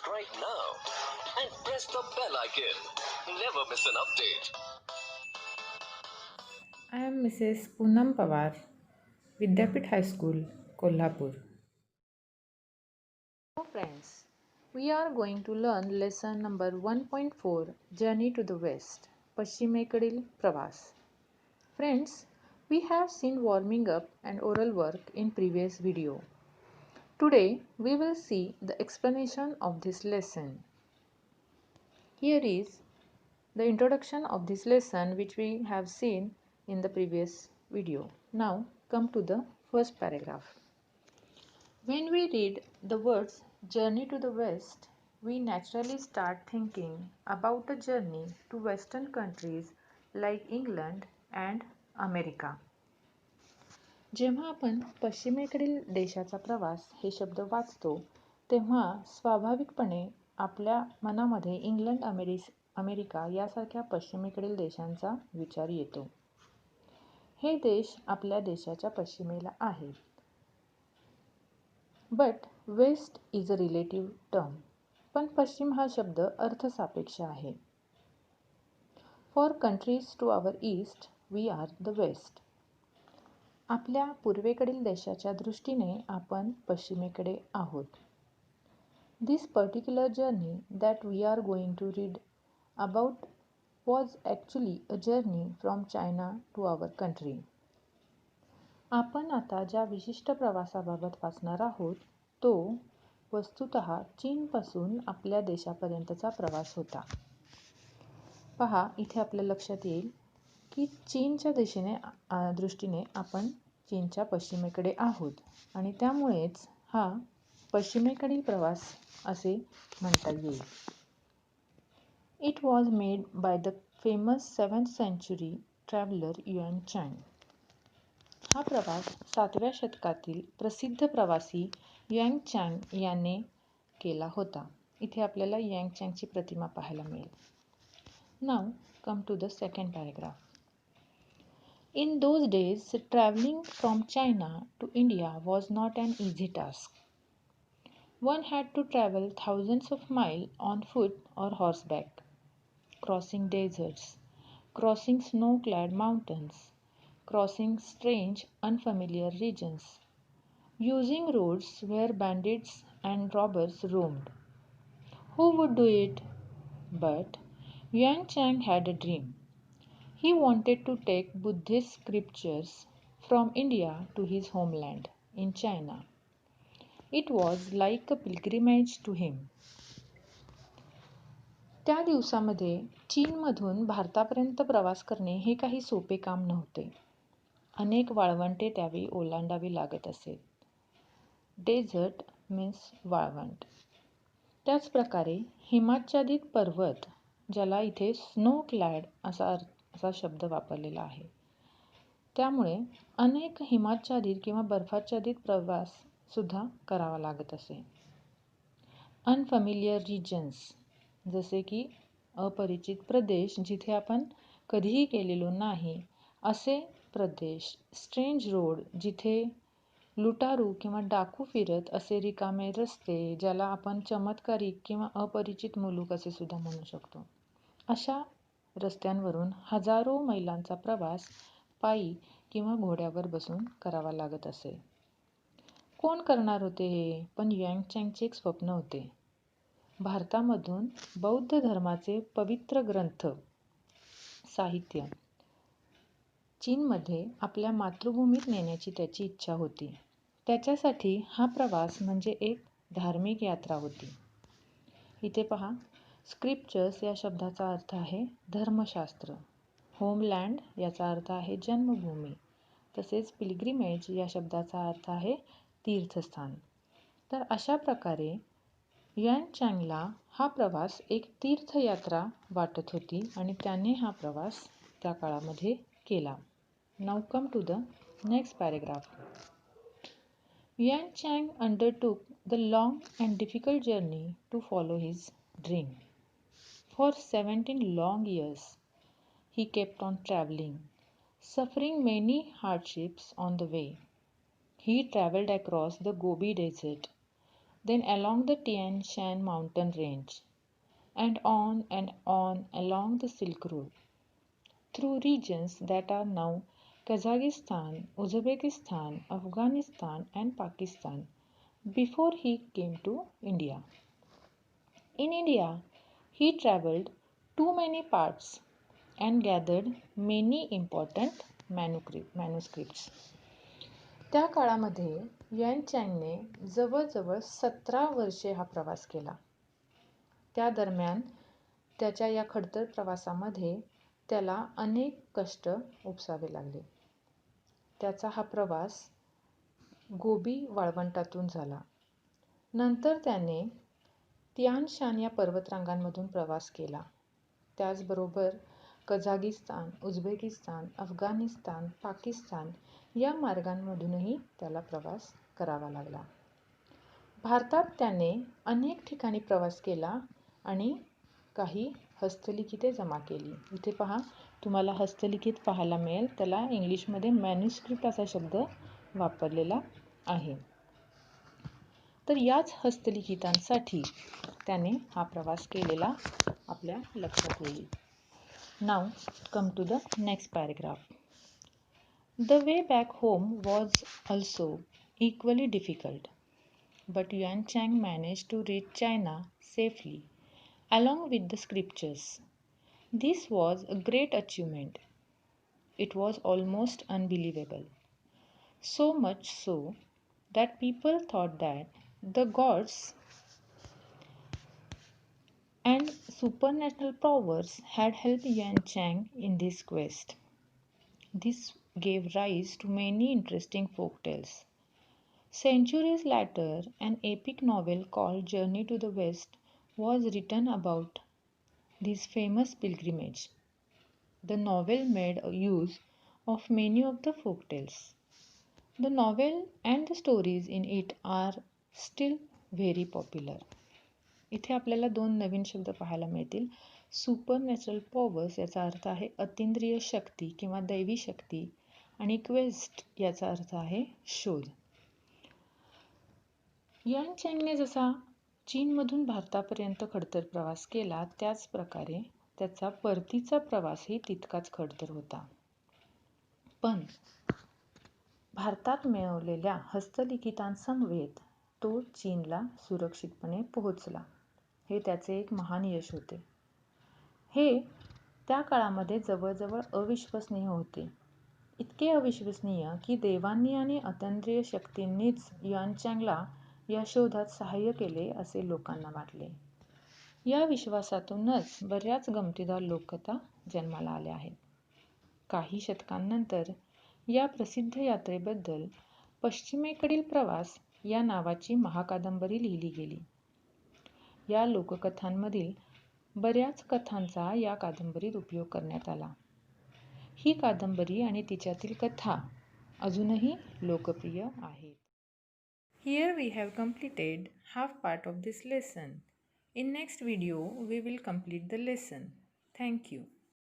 subscribe now and press the bell icon. Never miss an update. I am Mrs. Poonam Pawar, Vidyapit High School, Kolhapur. Hello friends, we are going to learn lesson number 1.4 Journey to the West, पश्चिमेकडील प्रवास. Friends, we have seen warming up and oral work in previous video. Today we will see the explanation of this lesson. Here is the introduction of this lesson which we have seen in the previous video. Now come to the first paragraph. When we read the words journey to the west, we naturally start thinking about a journey to western countries like England and America. जेव्हा आपण पश्चिमेकडील देशाचा प्रवास हे शब्द वाचतो तेव्हा स्वाभाविकपणे आपल्या मनामध्ये इंग्लंड अमेरिका यासारख्या पश्चिमेकडील देशांचा विचार येतो. हे देश आपल्या देशाच्या पश्चिमेला आहेत. But west is a relative term. पण पश्चिम हा शब्द अर्थसापेक्ष आहे. For countries to our east we are the west. आपल्या पूर्वेकडील देशाच्या दृष्टीने आपण पश्चिमेकडे आहोत. This particular journey that we are going to read about was actually a journey from China to our country. आपण आता ज्या विशिष्ट प्रवासाबाबत वाचणार आहोत तो वस्तुतः चीनपासून आपल्या देशापर्यंतचा प्रवास होता. पहा, इथे आपल्या लक्षात येईल की चीनच्या दृष्टीने आपण चीनच्या पश्चिमेकडे आहोत आणि त्यामुळेच हा पश्चिमेकडील प्रवास असे म्हणता येईल. It was made by the famous 7th century traveller Yuan Chwang. हा प्रवास 7व्या शतकातील प्रसिद्ध प्रवासी युएन चँग याने केला होता. इथे आपल्याला युएन चँगची प्रतिमा पाहायला मिळेल. Now come to the second paragraph. In those days, traveling from China to India was not an easy task. One had to travel thousands of miles on foot or horseback, crossing deserts, crossing snow-clad mountains, crossing strange, unfamiliar regions, using roads where bandits and robbers roamed. Who would do it? But Yuan Chang had a dream. He wanted to take Buddhist scriptures from India to his homeland in China. It was like a pilgrimage to him. त्या दिवसामध्ये चीनमधून भारतापर्यंत प्रवास करणे हे काही सोपे काम नव्हते. अनेक वाळवंटे त्यावेळी ओलांडावी लागत असे. डेझर्ट मीन्स वाळवंट. त्याचप्रकारे हिमाच्छादित पर्वत, ज्याला इथे स्नो क्लॅड असा शब्द वापरलेला आहे, त्यामुळे अनेक हिमाच्छादित किंवा बर्फाच्छादित प्रवास सुद्धा करावा लागत असे. अनफॅमिलियर रिजन्स, जसे की अपरिचित प्रदेश जिथे आपण कधीही गेलेलो नाही असे प्रदेश. स्ट्रेंज रोड, जिथे लुटारू किंवा डाकू फिरत असे रिकामे रस्ते, ज्याला आपण चमत्कारिक किंवा अपरिचित मुलूक असे सुद्धा म्हणू शकतो. अशा रस्त्यांवरून हजारो मैलांचा प्रवास पायी किंवा घोड्यावर बसून करावा लागत असे. कोण करणार होते हे? पण युएन चँगचे एक स्वप्न होते. भारतामधून बौद्ध धर्माचे पवित्र ग्रंथ साहित्य चीनमध्ये आपल्या मातृभूमीत नेण्याची त्याची इच्छा होती. त्याच्यासाठी हा प्रवास म्हणजे एक धार्मिक यात्रा होती. इथे पहा, स्क्रिप्चर्स या शब्दाचा अर्थ आहे धर्मशास्त्र. होमलँड याचा अर्थ आहे जन्मभूमी. तसेच पिलग्रिमेज या शब्दाचा अर्थ आहे तीर्थस्थान. तर अशा प्रकारे युएन चँगला हा प्रवास एक तीर्थयात्रा वाटत होती आणि त्याने हा प्रवास त्या काळामध्ये केला. Now come to the next paragraph. Yuan Chwang undertook the long and difficult journey to follow his dream. For 17 long years, he kept on traveling, suffering many hardships on the way. He traveled across the Gobi Desert, then along the Tian Shan mountain range, and on along the Silk Road, through regions that are now Kazakhstan, Uzbekistan, Afghanistan, and Pakistan before he came to India. In India, he traveled too many parts and gathered many important manuscripts. त्या काळामध्ये UN चँगने जवळजवळ 17 वर्षे हा प्रवास केला. त्या दरम्यान त्याच्या या खडतर प्रवासामध्ये त्याला अनेक कष्ट उपसावे लागले. त्याचा हा प्रवास गोबी वाळवंटातून झाला. नंतर त्याने तियान शान या पर्वतरांगांमधून प्रवास केला. त्याचबरोबर कझागिस्तान, उझबेकिस्तान, अफगाणिस्तान, पाकिस्तान या मार्गांमधूनही त्याला प्रवास करावा लागला. भारतात त्याने अनेक ठिकाणी प्रवास केला आणि काही हस्तलिखिते जमा केली. इथे पहा, तुम्हाला हस्तलिखित पाहायला मिळेल. त्याला इंग्लिशमध्ये मॅन्युस्क्रिप्ट असा शब्द वापरलेला आहे. तर याच हस्तलिखितांसाठी त्याने हा प्रवास केलेला आपल्या लक्षात येईल. Now come to the next paragraph. The way back home was also equally difficult, but Yuan Chang managed to reach China safely, along with the scriptures. This was a great achievement. It was almost unbelievable. So much so that people thought that the gods and supernatural powers had helped Yuan Chang in this quest. This gave rise to many interesting folk tales. Centuries later, an epic novel called Journey to the West was written about this famous pilgrimage. The novel made use of many of the folk tales. The novel and the stories in it are still very popular. इथे आपल्याला 2 नवीन शब्द पाहायला मिळतील. Supernatural powers याचा अर्थ आहे अतींद्रिय शक्ती किंवा दैवी शक्ती, आणि क्वेस्ट याचा अर्थ आहे शोध. युएन चँगने जसा चीनमधून भारतापर्यंत खडतर प्रवास केला, त्याच प्रकारे त्याचा परतीचा प्रवासही तितकाच खडतर होता. पण भारतात मिळवलेल्या हस्तलिखितांसमवेत तो चीनला सुरक्षितपणे पोहोचला. हे त्याचे एक महान यश होते. हे त्या काळामध्ये जवळजवळ अविश्वसनीय होते. इतके अविश्वसनीय की देवांनी आणि अतींद्रिय शक्तींनीच युएन चँगला या शोधात सहाय्य केले असे लोकांना वाटले. या विश्वासातूनच बऱ्याच गमतीदार लोककथा जन्माला आल्या आहेत. काही शतकांनंतर या प्रसिद्ध यात्रेबद्दल पश्चिमेकडील प्रवास या नावाची महाकादंबरी लिहिली गेली. या लोककथांमधील बऱ्याच कथांचा या कादंबरीत उपयोग करण्यात आला. ही कादंबरी आणि तिच्यातील कथा अजूनही लोकप्रिय आहेत. Here we have completed half part of this lesson. In next video we will complete the lesson. Thank you.